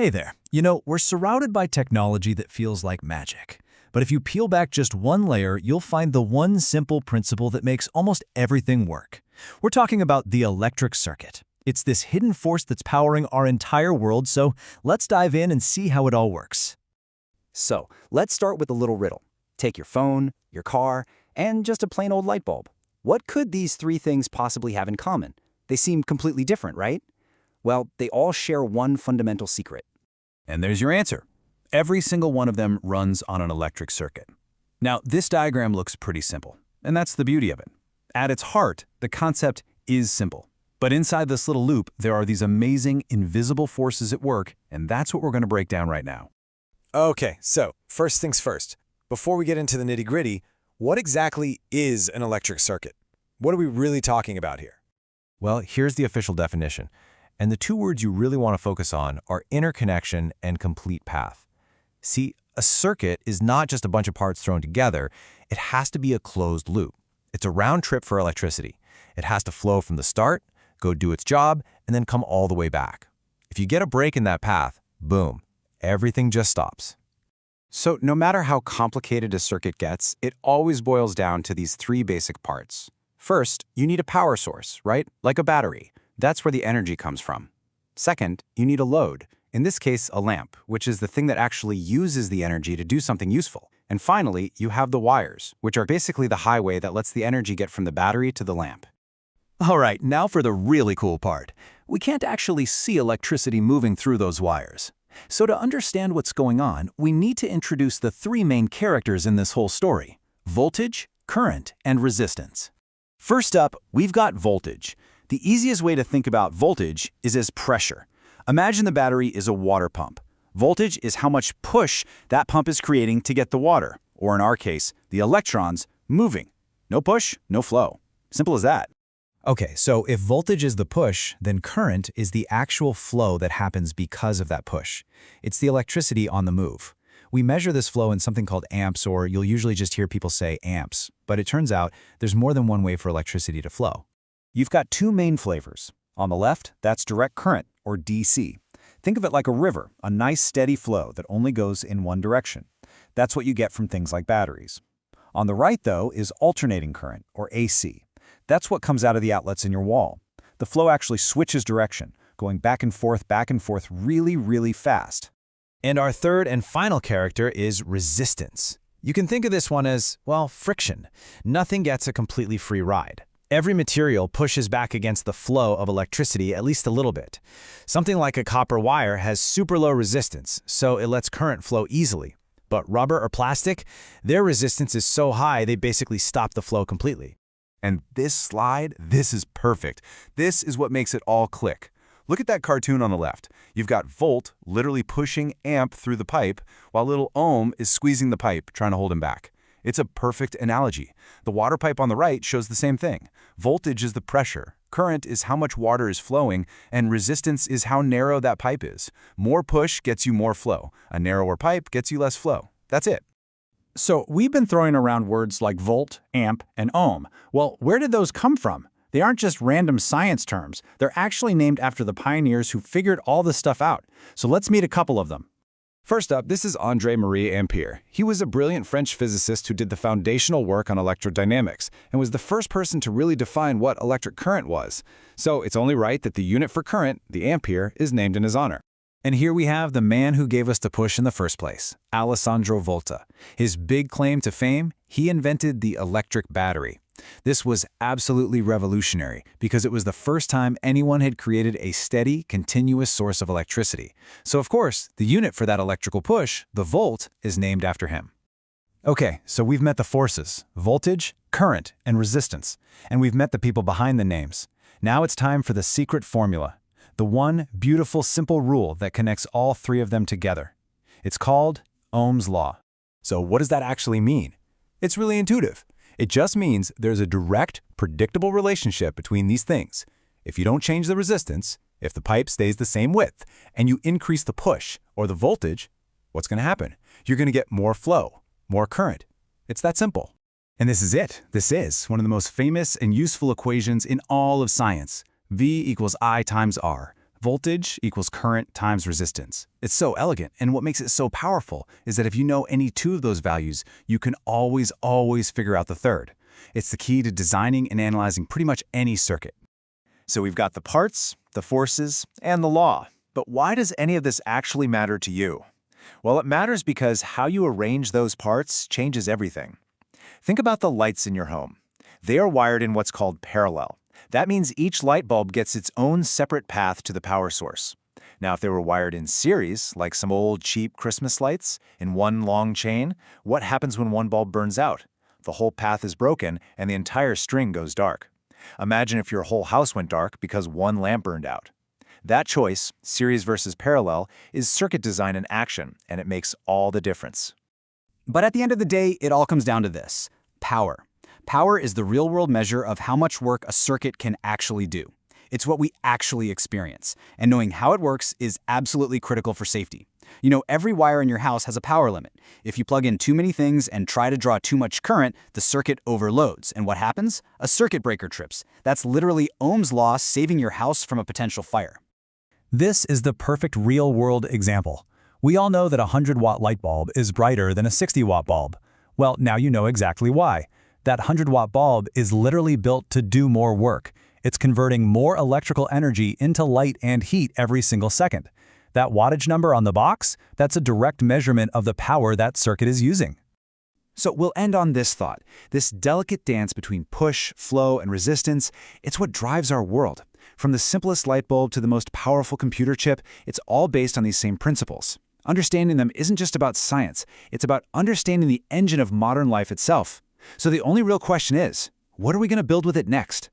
Hey there. We're surrounded by technology that feels like magic. But if you peel back just one layer, you'll find the one simple principle that makes almost everything work. We're talking about the electric circuit. It's this hidden force that's powering our entire world, so let's dive in and see how it all works. So, let's start with a little riddle. Take your phone, your car, and just a plain old light bulb. What could these three things possibly have in common? They seem completely different, right? Well, they all share one fundamental secret. And there's your answer. Every single one of them runs on an electric circuit. Now, this diagram looks pretty simple, and that's the beauty of it. At its heart, the concept is simple. But inside this little loop, there are these amazing invisible forces at work, and that's what we're going to break down right now. Okay, so first things first. Before we get into the nitty-gritty, what exactly is an electric circuit? What are we really talking about here? Well, here's the official definition. And the two words you really want to focus on are interconnection and complete path. See, a circuit is not just a bunch of parts thrown together. It has to be a closed loop. It's a round trip for electricity. It has to flow from the start, go do its job, and then come all the way back. If you get a break in that path, boom, everything just stops. So, no matter how complicated a circuit gets, it always boils down to these three basic parts. First, you need a power source, right? Like a battery. That's where the energy comes from. Second, you need a load, in this case, a lamp, which is the thing that actually uses the energy to do something useful. And finally, you have the wires, which are basically the highway that lets the energy get from the battery to the lamp. All right, now for the really cool part. We can't actually see electricity moving through those wires. So to understand what's going on, we need to introduce the three main characters in this whole story: voltage, current, and resistance. First up, we've got voltage. The easiest way to think about voltage is as pressure. Imagine the battery is a water pump. Voltage is how much push that pump is creating to get the water, or in our case, the electrons, moving. No push, no flow. Simple as that. Okay, so if voltage is the push, then current is the actual flow that happens because of that push. It's the electricity on the move. We measure this flow in something called amps, or you'll usually just hear people say amps. But it turns out there's more than one way for electricity to flow. You've got two main flavors. On the left, that's direct current, or DC. Think of it like a river, a nice steady flow that only goes in one direction. That's what you get from things like batteries. On the right, though, is alternating current, or AC. That's what comes out of the outlets in your wall. The flow actually switches direction, going back and forth really, really fast. And our third and final character is resistance. You can think of this one as, well, friction. Nothing gets a completely free ride. Every material pushes back against the flow of electricity at least a little bit. Something like a copper wire has super low resistance, so it lets current flow easily. But rubber or plastic, their resistance is so high they basically stop the flow completely. And this slide, this is perfect. This is what makes it all click. Look at that cartoon on the left. You've got volt literally pushing amp through the pipe, while little ohm is squeezing the pipe, trying to hold him back. It's a perfect analogy. The water pipe on the right shows the same thing. Voltage is the pressure, current is how much water is flowing, and resistance is how narrow that pipe is. More push gets you more flow. A narrower pipe gets you less flow. That's it. So we've been throwing around words like volt, amp, and ohm. Well, where did those come from? They aren't just random science terms. They're actually named after the pioneers who figured all this stuff out. So let's meet a couple of them. First up, this is André-Marie Ampère. He was a brilliant French physicist who did the foundational work on electrodynamics and was the first person to really define what electric current was. So it's only right that the unit for current, the ampere, is named in his honor. And here we have the man who gave us the push in the first place, Alessandro Volta. His big claim to fame, he invented the electric battery. This was absolutely revolutionary because it was the first time anyone had created a steady, continuous source of electricity. So of course, the unit for that electrical push, the volt, is named after him. Okay, so we've met the forces, voltage, current, and resistance. And we've met the people behind the names. Now it's time for the secret formula. The one beautiful, simple rule that connects all three of them together. It's called Ohm's Law. So what does that actually mean? It's really intuitive. It just means there's a direct, predictable relationship between these things. If you don't change the resistance, if the pipe stays the same width, and you increase the push, or the voltage, what's going to happen? You're going to get more flow, more current. It's that simple. And this is it. This is one of the most famous and useful equations in all of science. V equals I times R. Voltage equals current times resistance. It's so elegant, and what makes it so powerful is that if you know any two of those values, you can always figure out the third. It's the key to designing and analyzing pretty much any circuit. So we've got the parts, the forces, and the law. But why does any of this actually matter to you? Well, it matters because how you arrange those parts changes everything. Think about the lights in your home. They are wired in what's called parallel. That means each light bulb gets its own separate path to the power source. Now, if they were wired in series, like some old cheap Christmas lights, in one long chain, what happens when one bulb burns out? The whole path is broken and the entire string goes dark. Imagine if your whole house went dark because one lamp burned out. That choice, series versus parallel, is circuit design in action, and it makes all the difference. But at the end of the day, it all comes down to this: power. Power is the real-world measure of how much work a circuit can actually do. It's what we actually experience, and knowing how it works is absolutely critical for safety. You know, every wire in your house has a power limit. If you plug in too many things and try to draw too much current, the circuit overloads. And what happens? A circuit breaker trips. That's literally Ohm's law saving your house from a potential fire. This is the perfect real-world example. We all know that a 100-watt light bulb is brighter than a 60-watt bulb. Well, now you know exactly why. That 100-watt bulb is literally built to do more work. It's converting more electrical energy into light and heat every single second. That wattage number on the box, that's a direct measurement of the power that circuit is using. So we'll end on this thought. This delicate dance between push, flow, and resistance, it's what drives our world. From the simplest light bulb to the most powerful computer chip, it's all based on these same principles. Understanding them isn't just about science, it's about understanding the engine of modern life itself. So the only real question is, what are we going to build with it next?